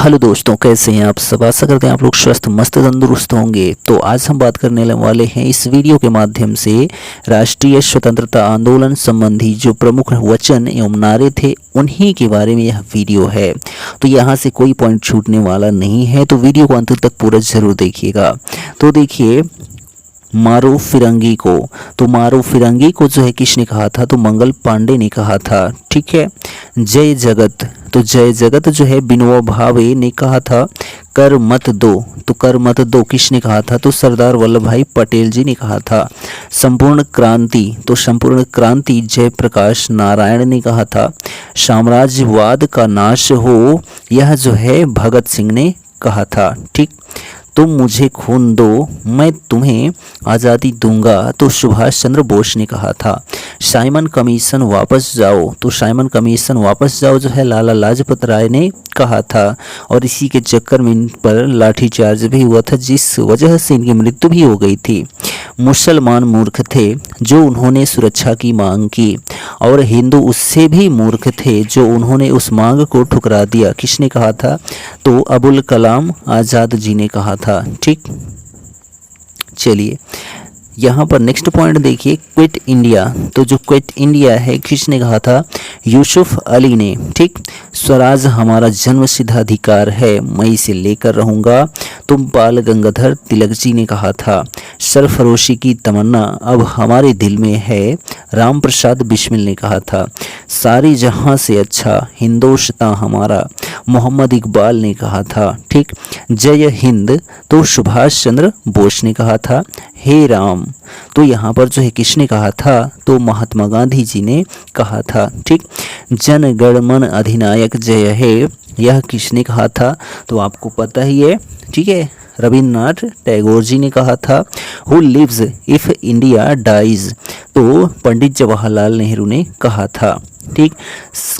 Hello दोस्तों, कैसे हैं आप सब। आशा करते हैं आप लोग स्वस्थ मस्त तंदुरुस्त होंगे। तो आज हम बात करने वाले हैं इस वीडियो के माध्यम से राष्ट्रीय स्वतंत्रता आंदोलन संबंधी जो प्रमुख वचन एवं नारे थे उन्हीं के बारे में यह वीडियो है। तो यहाँ से कोई पॉइंट छूटने वाला नहीं है, तो वीडियो को अंत तक पूरा जरूर देखिएगा। तो देखिए, मारो फिरंगी को, तो मारो फिरंगी को जो है किसने कहा था, तो मंगल पांडे ने कहा था। ठीक है। जय जगत, तो जय जगत जो है विनोबा भावे ने कहा था। कर मत दो, तो कर मत दो किसने कहा था, तो सरदार वल्लभ भाई पटेल जी ने कहा था। संपूर्ण क्रांति, तो संपूर्ण क्रांति जयप्रकाश नारायण ने कहा था। साम्राज्यवाद का नाश हो, यह जो है भगत सिंह ने कहा था। ठीक। तुम मुझे खून दो, मैं तुम्हें आज़ादी दूंगा, तो सुभाष चंद्र बोस ने कहा था। साइमन कमीशन वापस जाओ, तो साइमन कमीशन वापस जाओ जो है लाला लाजपत राय ने कहा था। और इसी के चक्कर में इन पर लाठीचार्ज भी हुआ था, जिस वजह से इनकी मृत्यु भी हो गई थी। मुसलमान मूर्ख थे जो उन्होंने सुरक्षा की मांग की, और हिंदू उससे भी मूर्ख थे जो उन्होंने उस मांग को ठुकरा दिया। किसने कहा था, तो अबुल कलाम आज़ाद जी ने कहा था। ठीक। चलिए यहाँ पर नेक्स्ट पॉइंट देखिए, क्विट इंडिया, तो जो क्विट इंडिया है किसने कहा था, यूसुफ अली ने। ठीक। स्वराज हमारा जन्मसिद्ध अधिकार है, मैं इसे लेकर रहूँगा, तुम बाल गंगाधर तिलक जी ने कहा था। सरफरोशी की तमन्ना अब हमारे दिल में है, राम प्रसाद बिस्मिल ने कहा था। सारी जहां से अच्छा हिंदोस्तां हमारा, मोहम्मद इकबाल ने कहा था। ठीक। जय हिंद, तो सुभाष चंद्र बोस ने कहा था। हे राम, तो यहाँ पर जो है किसने कहा था, तो महात्मा गांधी जी ने कहा था। ठीक। जन गण मन अधिनायक जय है, यह किसने कहा था, तो आपको पता ही है। ठीक है, रविन्द्रनाथ टैगोर जी ने कहा था। Who lives if India dies, तो पंडित जवाहरलाल नेहरू ने कहा था। ठीक।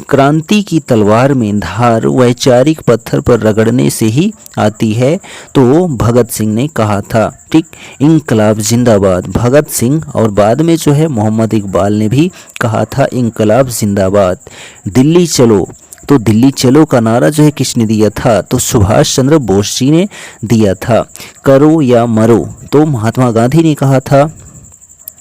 क्रांति की तलवार में धार वैचारिक पत्थर पर रगड़ने से ही आती है, तो भगत सिंह ने कहा था। ठीक। इंकलाब जिंदाबाद, भगत सिंह, और बाद में जो है मोहम्मद इकबाल ने भी कहा था इंकलाब जिंदाबाद। दिल्ली चलो, तो दिल्ली चलो का नारा जो है किसने दिया था, तो सुभाष चंद्र बोस जी ने दिया था। करो या मरो, तो महात्मा गांधी ने कहा था।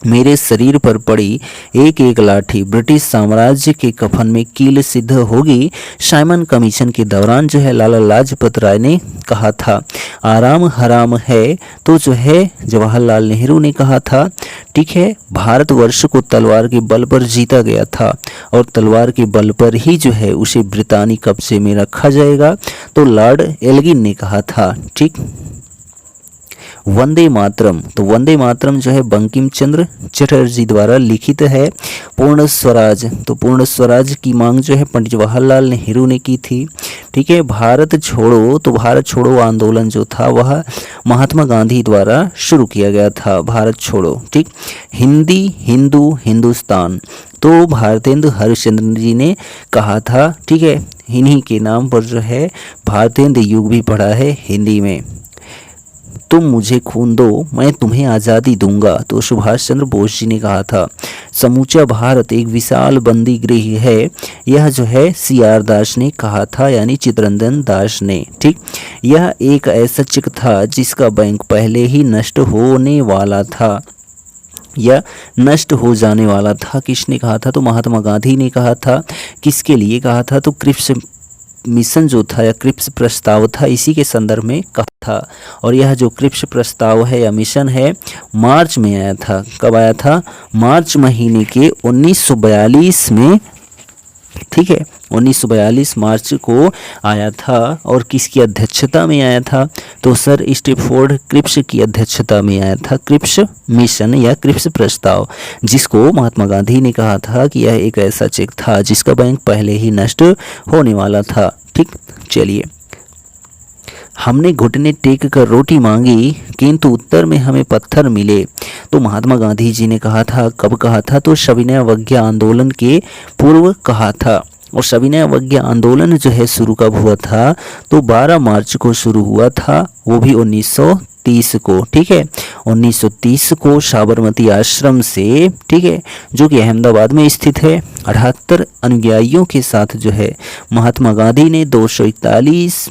मेरे शरीर पर पड़ी एक एक लाठी ब्रिटिश साम्राज्य के कफन में कील सिद्ध होगी, साइमन कमीशन के दौरान जो है लाला लाजपत राय ने कहा था। आराम हराम है, तो जो है जवाहरलाल नेहरू ने कहा था। ठीक है। भारतवर्ष को तलवार के बल पर जीता गया था, और तलवार के बल पर ही जो है उसे ब्रितानी कब्जे में रखा जाएगा, तो लॉर्ड एल्गिन ने कहा था। ठीक। वंदे मातरम, तो वंदे मातरम जो है बंकिम चंद्र चटर्जी द्वारा लिखित है। पूर्ण स्वराज, तो पूर्ण स्वराज की मांग जो है पंडित जवाहरलाल नेहरू ने की थी। ठीक है। भारत छोड़ो, तो भारत छोड़ो आंदोलन जो था वह महात्मा गांधी द्वारा शुरू किया गया था, भारत छोड़ो। ठीक। हिंदी हिंदू हिंदुस्तान, तो भारतेंदु हरिश्चंद्र जी ने कहा था। ठीक है। इन्हीं के नाम पर जो है भारतेंदु युग भी पढ़ा है हिंदी में। तुम मुझे खून दो, मैं तुम्हें आज़ादी दूंगा, तो सुभाष चंद्र बोस जी ने कहा था। समूचा भारत एक विशाल बंदी गृह है, यह जो है CR दास ने कहा था, यानी चित्तरंजन दास ने। ठीक। यह एक ऐसा चेक था जिसका बैंक पहले ही नष्ट होने वाला था, या नष्ट हो जाने वाला था। किसने कहा था, तो महात्मा गांधी ने कहा था। किसके लिए कहा था, तो क्रिप्स मिशन जो था या क्रिप्स प्रस्ताव था, इसी के संदर्भ में कहा था। और यह जो क्रिप्स प्रस्ताव है या मिशन है मार्च में आया था। कब आया था, मार्च महीने के 1942 में। ठीक है, 1942 मार्च को आया था। और किसकी अध्यक्षता में आया था, तो सर स्टैफोर्ड क्रिप्स की अध्यक्षता में आया था। क्रिप्स मिशन या क्रिप्स प्रस्ताव, जिसको महात्मा गांधी ने कहा था कि यह एक ऐसा चेक था जिसका बैंक पहले ही नष्ट होने वाला था। ठीक। चलिए, हमने घुटने टेक कर रोटी मांगी किंतु उत्तर में हमें पत्थर मिले, तो महात्मा गांधी जी ने कहा था। कब कहा था, तो सविनय अवज्ञा आंदोलन के पूर्व कहा था। और सविनय अवज्ञा आंदोलन जो है शुरू कब हुआ था, तो 12 मार्च को शुरू हुआ था, वो भी 1930 को। ठीक है, 1930 को साबरमती आश्रम से, ठीक है, जो कि अहमदाबाद में स्थित है, 78 अनुयायियों के साथ जो है महात्मा गांधी ने 241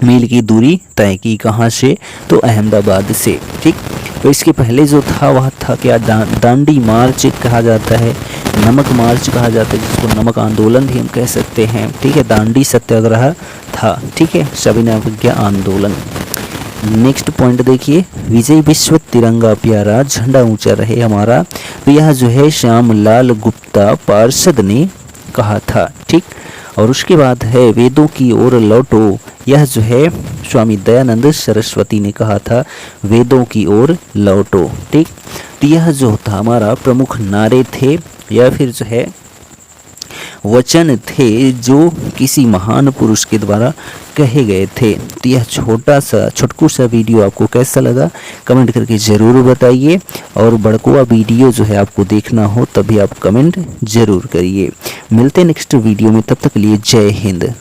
मील की दूरी तय की, कहाँ से, तो अहमदाबाद से। ठीक, तो इसके पहले जो था वह था क्या, दांडी मार्च कहा जाता है, नमक मार्च कहा जाता है, जिसको नमक आंदोलन भी हम कह सकते हैं। ठीक है, दांडी सत्याग्रह था। ठीक है, सविनय अवज्ञा आंदोलन। नेक्स्ट पॉइंट देखिए, विजय विश्व तिरंगा प्यारा झंडा ऊंचा रहे हमारा, तो यह जो है श्याम लाल गुप्ता पार्षद ने कहा था। ठीक, और उसके बाद है वेदों की ओर लौटो, यह जो है स्वामी दयानंद सरस्वती ने कहा था, वेदों की ओर लौटो। ठीक, तो यह जो था हमारा प्रमुख नारे थे या फिर जो है वचन थे जो किसी महान पुरुष के द्वारा कहे गए थे। तो यह छोटकू सा वीडियो आपको कैसा लगा कमेंट करके ज़रूर बताइए, और बड़कुआ वीडियो जो है आपको देखना हो तभी आप कमेंट ज़रूर करिए। मिलते हैं नेक्स्ट वीडियो में, तब तक के लिए जय हिंद।